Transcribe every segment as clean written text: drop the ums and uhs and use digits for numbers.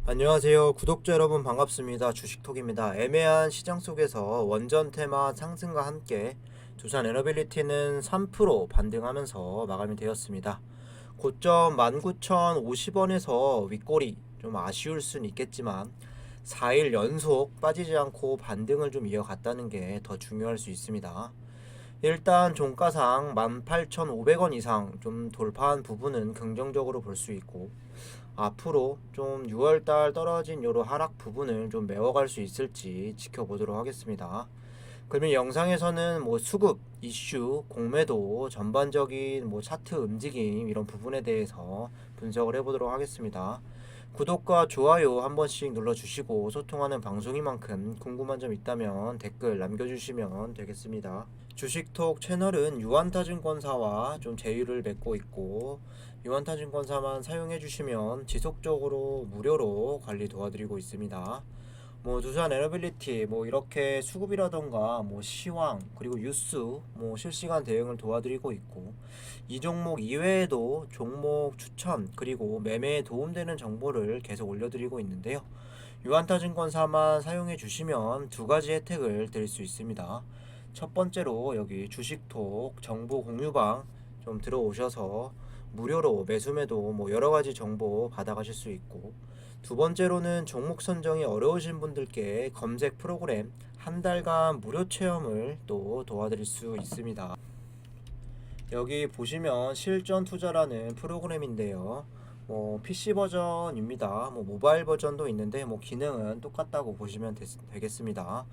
안녕하세요. 구독자 여러분 반갑습니다. 주식톡입니다. 애매한 시장 속에서 원전 테마 상승과 함께 두산 에너빌리티는 3% 반등하면서 마감이 되었습니다. 고점 19,050원에서 윗꼬리 좀 아쉬울 수는 있겠지만 4일 연속 빠지지 않고 반등을 좀 이어갔다는 게 더 중요할 수 있습니다. 일단 종가상 18,500원 이상 좀 돌파한 부분은 긍정적으로 볼 수 있고, 앞으로 좀 6월달 떨어진 요로 하락 부분을 좀 메워갈 수 있을지 지켜보도록 하겠습니다. 그러면 영상에서는 뭐 수급, 이슈, 공매도, 전반적인 뭐 차트 움직임 이런 부분에 대해서 분석을 해보도록 하겠습니다. 구독과 좋아요 한 번씩 눌러주시고 소통하는 방송인 만큼 궁금한 점 있다면 댓글 남겨주시면 되겠습니다. 주식톡 채널은 유한타증권사와 좀 제휴를 맺고 있고, 유한타증권사만 사용해 주시면 지속적으로 무료로 관리 도와드리고 있습니다. 뭐 두산 에너빌리티 뭐 이렇게 수급이라던가 뭐 시황 그리고 뉴스 뭐 실시간 대응을 도와드리고 있고, 이 종목 이외에도 종목 추천 그리고 매매에 도움되는 정보를 계속 올려드리고 있는데요. 유한타증권사만 사용해 주시면 두 가지 혜택을 드릴 수 있습니다. 첫 번째로 여기 주식톡 정보 공유방 좀 들어오셔서 무료로 매수매도 뭐 여러 가지 정보 받아가실 수 있고, 두 번째로는 종목 선정이 어려우신 분들께 검색 프로그램 한 달간 무료 체험을 또 도와드릴 수 있습니다. 여기 보시면 실전 투자라는 프로그램인데요. 뭐 PC 버전입니다. 뭐 모바일 버전도 있는데 뭐 기능은 똑같다고 보시면 되겠습니다.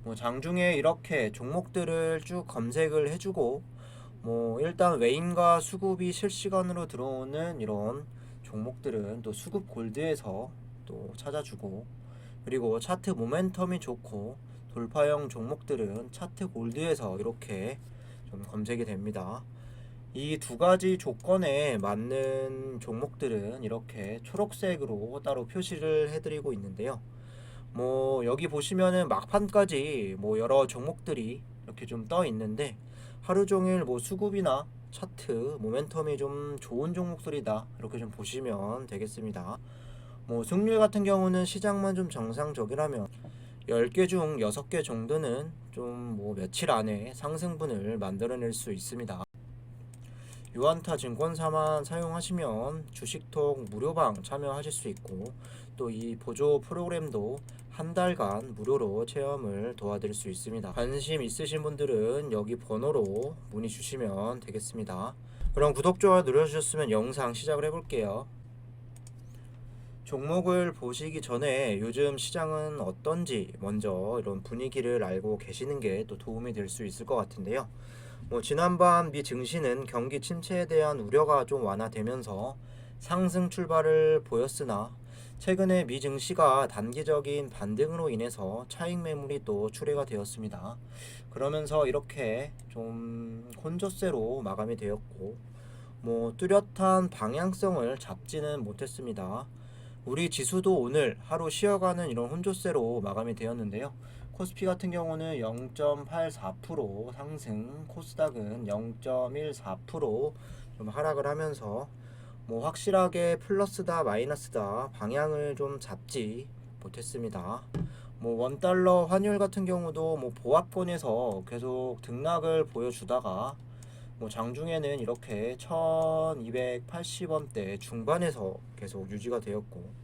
뭐 장중에 이렇게 종목들을 쭉 검색을 해주고, 뭐 일단 외인과 수급이 실시간으로 들어오는 이런 종목들은 또 수급 골드에서 또 찾아주고, 그리고 차트 모멘텀이 좋고 돌파형 종목들은 차트 골드에서 이렇게 좀 검색이 됩니다. 이 두 가지 조건에 맞는 종목들은 이렇게 초록색으로 따로 표시를 해드리고 있는데요. 뭐 여기 보시면은 막판까지 뭐 여러 종목들이 이렇게 좀 떠 있는데, 하루 종일 뭐 수급이나 차트 모멘텀이 좀 좋은 종목들이다 이렇게 좀 보시면 되겠습니다. 뭐 승률 같은 경우는 시장만 좀 정상적이라면 10개 중 6개 정도는 좀 뭐 며칠 안에 상승분을 만들어낼 수 있습니다. 유한타 증권사만 사용하시면 주식톡 무료방 참여하실 수 있고, 또 이 보조 프로그램도 한 달간 무료로 체험을 도와드릴 수 있습니다. 관심 있으신 분들은 여기 번호로 문의 주시면 되겠습니다. 그럼 구독, 좋아요 눌러주셨으면 영상 시작을 해볼게요. 종목을 보시기 전에 요즘 시장은 어떤지 먼저 이런 분위기를 알고 계시는 게 또 도움이 될 수 있을 것 같은데요. 뭐 지난밤 미 증시는 경기 침체에 대한 우려가 좀 완화되면서 상승 출발을 보였으나, 최근에 미 증시가 단기적인 반등으로 인해서 차익 매물이 또 출회가 되었습니다. 그러면서 이렇게 좀 혼조세로 마감이 되었고, 뭐 뚜렷한 방향성을 잡지는 못했습니다. 우리 지수도 오늘 하루 쉬어가는 이런 혼조세로 마감이 되었는데요. 코스피 같은 경우는 0.84% 상승, 코스닥은 0.14% 좀 하락을 하면서 뭐 확실하게 플러스다 마이너스다 방향을 좀 잡지 못했습니다. 뭐 원달러 환율 같은 경우도 뭐 보합권에서 계속 등락을 보여주다가 뭐 장중에는 이렇게 1280원대 중반에서 계속 유지가 되었고,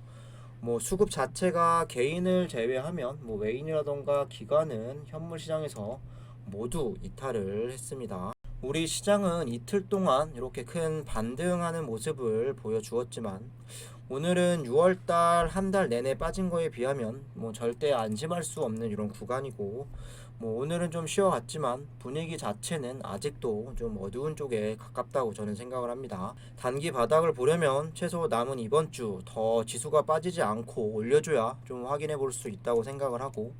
뭐 수급 자체가 개인을 제외하면 뭐 외인이라던가 기관은 현물 시장에서 모두 이탈을 했습니다. 우리 시장은 이틀 동안 이렇게 큰 반등하는 모습을 보여주었지만, 오늘은 6월달 한 달 내내 빠진 거에 비하면 뭐 절대 안심할 수 없는 이런 구간이고, 뭐 오늘은 좀 쉬어갔지만 분위기 자체는 아직도 좀 어두운 쪽에 가깝다고 저는 생각을 합니다. 단기 바닥을 보려면 최소 남은 이번 주 더 지수가 빠지지 않고 올려줘야 좀 확인해 볼 수 있다고 생각을 하고,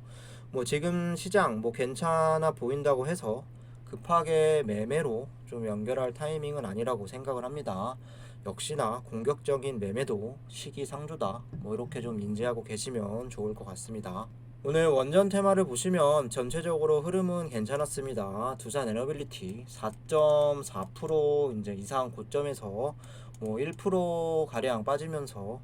뭐 지금 시장 뭐 괜찮아 보인다고 해서 급하게 매매로 좀 연결할 타이밍은 아니라고 생각을 합니다. 역시나 공격적인 매매도 시기상조다, 뭐 이렇게 좀 인지하고 계시면 좋을 것 같습니다. 오늘 원전 테마를 보시면 전체적으로 흐름은 괜찮았습니다. 두산 에너빌리티 4.4% 이제 이상 고점에서 뭐 1% 가량 빠지면서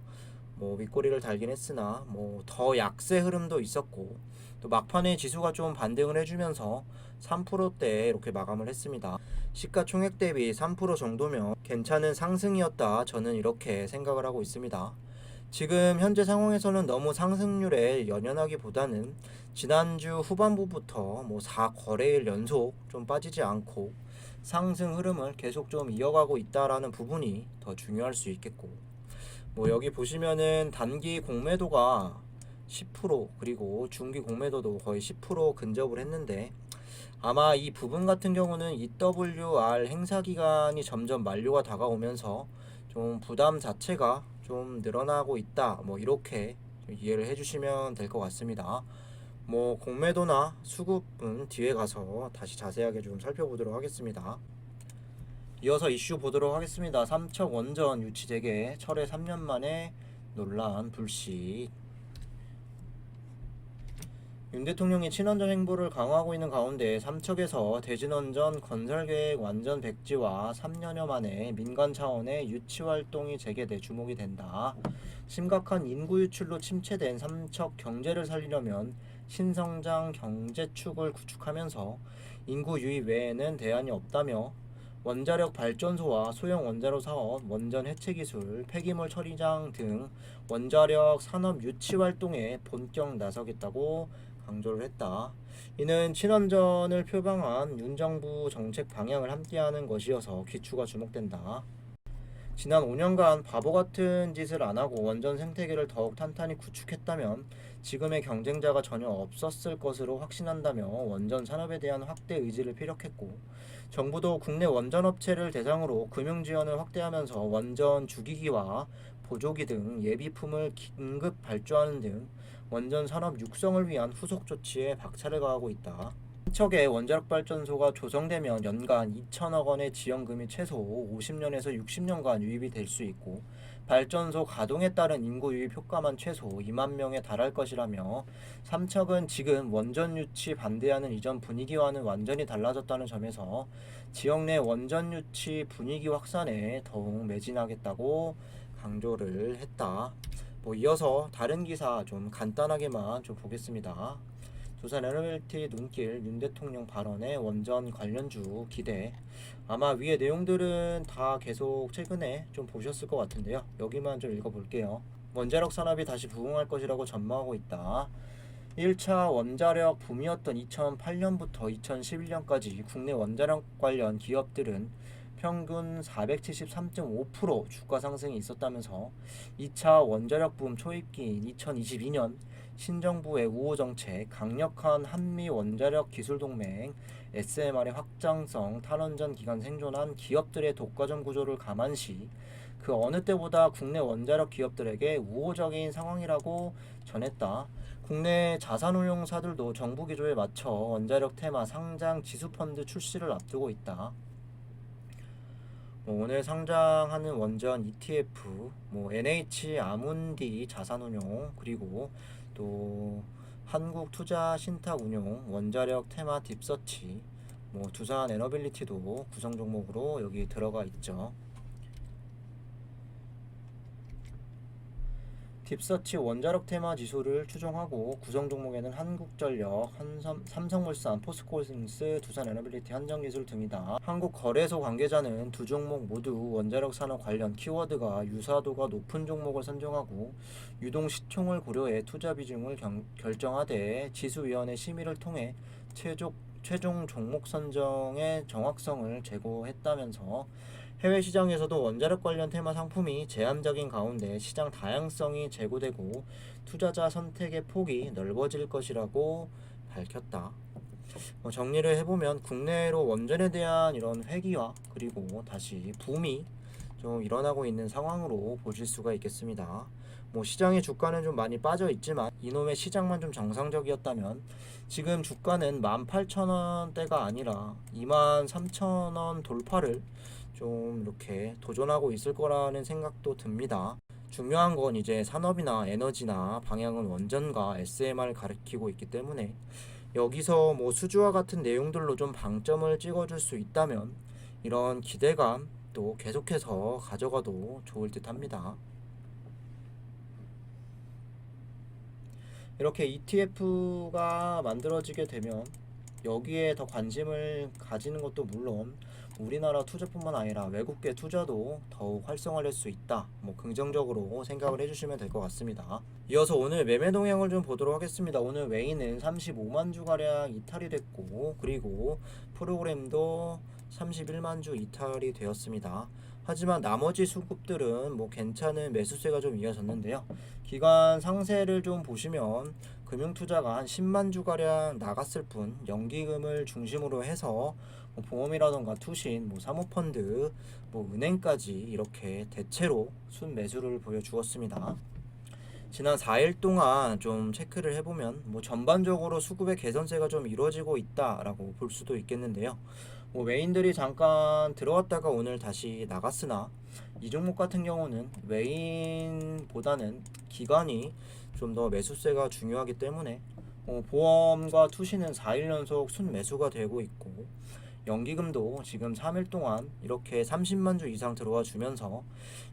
뭐 윗꼬리를 달긴 했으나 뭐 더 약세 흐름도 있었고 또 막판에 지수가 좀 반등을 해주면서 3%대 이렇게 마감을 했습니다. 시가총액 대비 3% 정도면 괜찮은 상승이었다, 저는 이렇게 생각을 하고 있습니다. 지금 현재 상황에서는 너무 상승률에 연연하기보다는 지난주 후반부부터 뭐 4거래일 연속 좀 빠지지 않고 상승 흐름을 계속 좀 이어가고 있다라는 부분이 더 중요할 수 있겠고, 뭐 여기 보시면은 단기 공매도가 10% 그리고 중기 공매도도 거의 10% 근접을 했는데, 아마 이 부분 같은 경우는 EWR 행사 기간이 점점 만료가 다가오면서 좀 부담 자체가 좀 늘어나고 있다, 뭐 이렇게 이해를 해주시면 될 것 같습니다. 뭐 공매도나 수급은 뒤에 가서 다시 자세하게 좀 살펴보도록 하겠습니다. 이어서 이슈 보도록 하겠습니다. 삼척 원전 유치 재개 철회 3년 만에 논란 불씨. 윤 대통령이 친원전 행보를 강화하고 있는 가운데 삼척에서 대진원전 건설계획 완전 백지와 3년여 만에 민간 차원의 유치 활동이 재개돼 주목이 된다. 심각한 인구 유출로 침체된 삼척 경제를 살리려면 신성장 경제축을 구축하면서 인구 유입 외에는 대안이 없다며 원자력 발전소와 소형 원자로 사업, 원전 해체 기술, 폐기물 처리장 등 원자력 산업 유치 활동에 본격 나서겠다고 강조를 했다. 이는 친원전을 표방한 윤 정부 정책 방향을 함께하는 것이어서 귀추가 주목된다. 지난 5년간 바보 같은 짓을 안 하고 원전 생태계를 더욱 탄탄히 구축했다면 지금의 경쟁자가 전혀 없었을 것으로 확신한다며 원전 산업에 대한 확대 의지를 피력했고, 정부도 국내 원전 업체를 대상으로 금융 지원을 확대하면서 원전 주기기와 보조기 등 예비품을 긴급 발주하는 등 원전 산업 육성을 위한 후속 조치에 박차를 가하고 있다. 삼척의 원자력 발전소가 조성되면 연간 2천억 원의 지원금이 최소 50년에서 60년간 유입이 될 수 있고, 발전소 가동에 따른 인구 유입 효과만 최소 2만 명에 달할 것이라며, 삼척은 지금 원전 유치 반대하는 이전 분위기와는 완전히 달라졌다는 점에서 지역 내 원전 유치 분위기 확산에 더욱 매진하겠다고 강조를 했다. 뭐 이어서 다른 기사 좀 간단하게만 좀 보겠습니다. 두산 에너빌리티 눈길 윤 대통령 발언에 원전 관련주 기대. 아마 위의 내용들은 다 계속 최근에 좀 보셨을 것 같은데요. 여기만 좀 읽어볼게요. 원자력 산업이 다시 부흥할 것이라고 전망하고 있다. 1차 원자력 붐이었던 2008년부터 2011년까지 국내 원자력 관련 기업들은 평균 473.5% 주가 상승이 있었다면서 2차 원자력 붐 초입기인 2022년 신정부의 우호 정책, 강력한 한미 원자력 기술 동맹, SMR의 확장성, 탈원전 기간 생존한 기업들의 독과점 구조를 감안시 그 어느 때보다 국내 원자력 기업들에게 우호적인 상황이라고 전했다. 국내 자산운용사들도 정부 기조에 맞춰 원자력 테마 상장 지수펀드 출시를 앞두고 있다. 오늘 상장하는 원전 ETF, NH 아문디 자산운용, 그리고 또 한국투자신탁운용, 원자력 테마 딥서치, 두산 에너빌리티도 구성 종목으로 여기 들어가 있죠. 딥서치 원자력 테마 지수를 추종하고 구성 종목에는 한국전력, 삼성물산, 포스코홀딩스, 두산 에너빌리티, 한정기술 등이다. 한국거래소 관계자는 두 종목 모두 원자력 산업 관련 키워드가 유사도가 높은 종목을 선정하고 유동 시총을 고려해 투자 비중을 결정하되 지수위원회 심의를 통해 최종 종목 선정의 정확성을 제고했다면서 해외 시장에서도 원자력 관련 테마 상품이 제한적인 가운데 시장 다양성이 제고되고 투자자 선택의 폭이 넓어질 것이라고 밝혔다. 정리를 해보면 국내로 원전에 대한 이런 회기와 그리고 다시 붐이 좀 일어나고 있는 상황으로 보실 수가 있겠습니다. 시장의 주가는 좀 많이 빠져 있지만 이놈의 시장만 좀 정상적이었다면 지금 주가는 18,000원대가 아니라 23,000원 돌파를 좀 이렇게 도전하고 있을 거라는 생각도 듭니다. 중요한 건 이제 산업이나 에너지나 방향은 원전과 SMR을 가리키고 있기 때문에 여기서 수주와 같은 내용들로 좀 방점을 찍어줄 수 있다면 이런 기대감 또 계속해서 가져가도 좋을 듯 합니다. 이렇게 ETF가 만들어지게 되면 여기에 더 관심을 가지는 것도 물론 우리나라 투자뿐만 아니라 외국계 투자도 더욱 활성화될 수 있다. 긍정적으로 생각을 해주시면 될 것 같습니다. 이어서 오늘 매매 동향을 좀 보도록 하겠습니다. 오늘 외인은 35만 주 가량 이탈이 됐고, 그리고 프로그램도 31만 주 이탈이 되었습니다. 하지만 나머지 수급들은 괜찮은 매수세가 좀 이어졌는데요. 기간 상세를 좀 보시면 금융투자가 한 10만 주 가량 나갔을 뿐, 연기금을 중심으로 해서 보험이라던가 투신, 사모펀드, 은행까지 이렇게 대체로 순매수를 보여주었습니다. 지난 4일 동안 좀 체크를 해보면 전반적으로 수급의 개선세가 좀 이루어지고 있다라고 볼 수도 있겠는데요. 외인들이 잠깐 들어왔다가 오늘 다시 나갔으나 이 종목 같은 경우는 외인보다는 기관이 좀 더 매수세가 중요하기 때문에 보험과 투시는 4일 연속 순매수가 되고 있고, 연기금도 지금 3일 동안 이렇게 30만 주 이상 들어와 주면서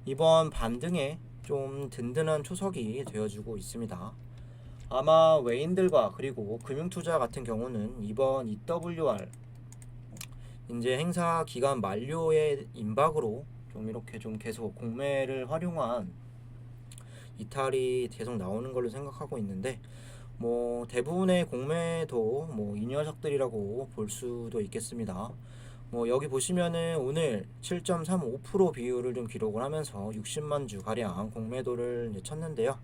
이번 반등에 좀 든든한 초석이 되어주고 있습니다. 아마 외인들과 그리고 금융투자 같은 경우는 이번 EWR 이제 행사 기간 만료의 임박으로 좀 이렇게 좀 계속 공매를 활용한 이탈이 계속 나오는 걸로 생각하고 있는데, 대부분의 공매도 이 녀석들이라고 볼 수도 있겠습니다. 여기 보시면은 오늘 7.35% 비율을 좀 기록을 하면서 60만 주 가량 공매도를 쳤는데요.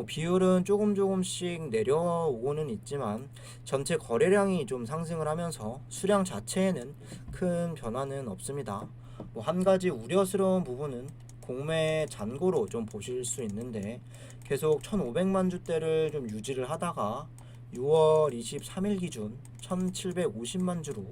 비율은 조금씩 내려오고는 있지만 전체 거래량이 좀 상승을 하면서 수량 자체에는 큰 변화는 없습니다. 한 가지 우려스러운 부분은 공매 잔고로 좀 보실 수 있는데, 계속 1500만 주대를 좀 유지를 하다가 6월 23일 기준 1750만 주로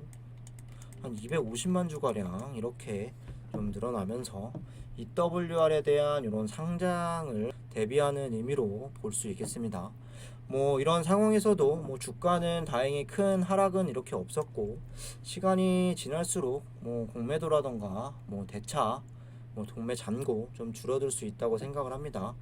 한 250만 주 가량 이렇게 좀 늘어나면서 EWR에 대한 이런 상장을 대비하는 의미로 볼 수 있겠습니다. 이런 상황에서도 주가는 다행히 큰 하락은 이렇게 없었고, 시간이 지날수록 공매도라던가 대차 동매 잔고 좀 줄어들 수 있다고 생각을 합니다.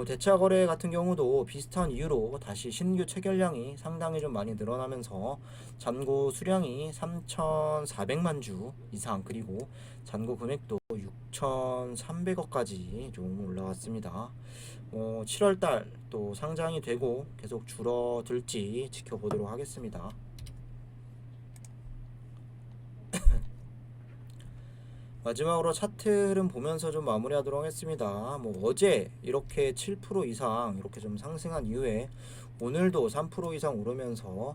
대차 거래 같은 경우도 비슷한 이유로 다시 신규 체결량이 상당히 좀 많이 늘어나면서 잔고 수량이 3,400만 주 이상, 그리고 잔고 금액도 6,300억까지 좀 올라왔습니다. 7월달 또 상장이 되고 계속 줄어들지 지켜보도록 하겠습니다. 마지막으로 차트 흐름 보면서 좀 마무리하도록 하겠습니다. 어제 이렇게 7% 이상 이렇게 좀 상승한 이후에 오늘도 3% 이상 오르면서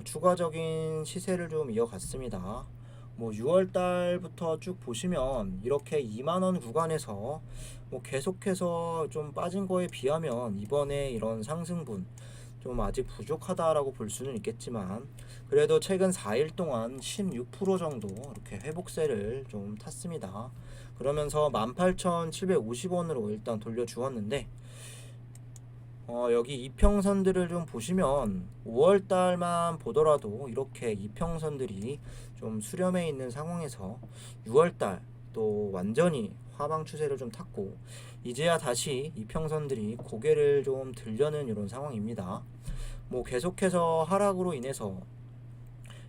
추가적인 시세를 좀 이어갔습니다. 6월 달부터 쭉 보시면 이렇게 2만원 구간에서 계속해서 좀 빠진 거에 비하면 이번에 이런 상승분 좀 아직 부족하다라고 볼 수는 있겠지만, 그래도 최근 4일 동안 16% 정도 이렇게 회복세를 좀 탔습니다. 그러면서 18,750원으로 일단 돌려주었는데, 여기 이평선들을 좀 보시면 5월달만 보더라도 이렇게 이평선들이 좀 수렴해 있는 상황에서 6월달 또 완전히 하방 추세를 좀 탔고, 이제야 다시 이평선들이 고개를 좀 들려는 이런 상황입니다.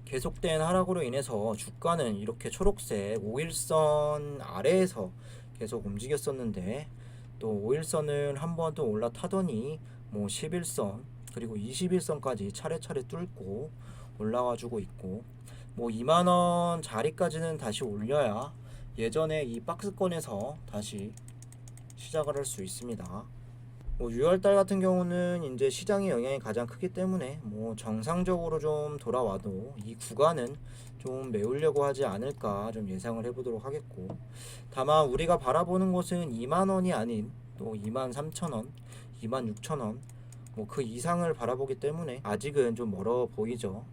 계속된 하락으로 인해서 주가는 이렇게 초록색 5일선 아래에서 계속 움직였었는데, 또 5일선을 한번 또 올라타더니 11선 그리고 21선까지 차례차례 뚫고 올라와 주고 있고, 2만원 자리까지는 다시 올려야 예전에 이 박스권에서 다시 시작을 할 수 있습니다. 6월달 같은 경우는 이제 시장의 영향이 가장 크기 때문에 정상적으로 좀 돌아와도 이 구간은 좀 메우려고 하지 않을까 좀 예상을 해보도록 하겠고, 다만 우리가 바라보는 곳은 2만원이 아닌 또 23,000원, 26,000원 그 이상을 바라보기 때문에 아직은 좀 멀어 보이죠.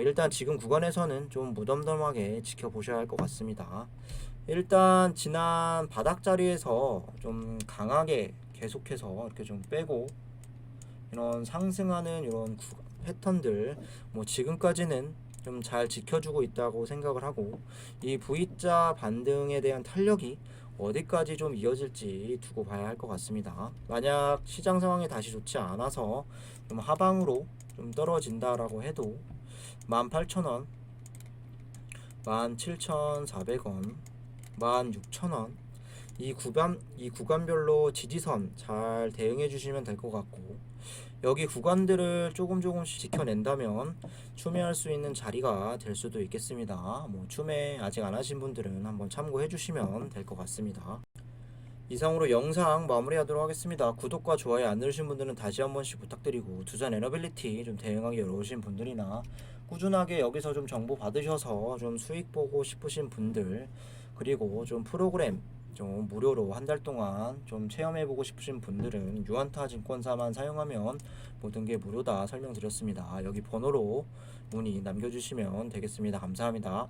일단 지금 구간에서는 좀 무덤덤하게 지켜보셔야 할 것 같습니다. 일단 지난 바닥 자리에서 좀 강하게 계속해서 이렇게 좀 빼고 이런 상승하는 이런 패턴들 지금까지는 좀 잘 지켜주고 있다고 생각을 하고, 이 V자 반등에 대한 탄력이 어디까지 좀 이어질지 두고 봐야 할 것 같습니다. 만약 시장 상황이 다시 좋지 않아서 좀 하방으로 좀 떨어진다라고 해도 18,000원, 17,400원, 16,000원 이 구간별로 지지선 잘 대응해 주시면 될 것 같고, 여기 구간들을 조금씩 지켜낸다면 추매할 수 있는 자리가 될 수도 있겠습니다. 뭐 추매 아직 안 하신 분들은 한번 참고해 주시면 될 것 같습니다. 이상으로 영상 마무리하도록 하겠습니다. 구독과 좋아요 안 누르신 분들은 다시 한 번씩 부탁드리고, 투자 에너빌리티 좀 대응하기 어려우신 분들이나 꾸준하게 여기서 좀 정보 받으셔서 좀 수익 보고 싶으신 분들, 그리고 좀 프로그램 좀 무료로 한 달 동안 좀 체험해보고 싶으신 분들은 유한타 증권사만 사용하면 모든 게 무료다 설명드렸습니다. 여기 번호로 문의 남겨주시면 되겠습니다. 감사합니다.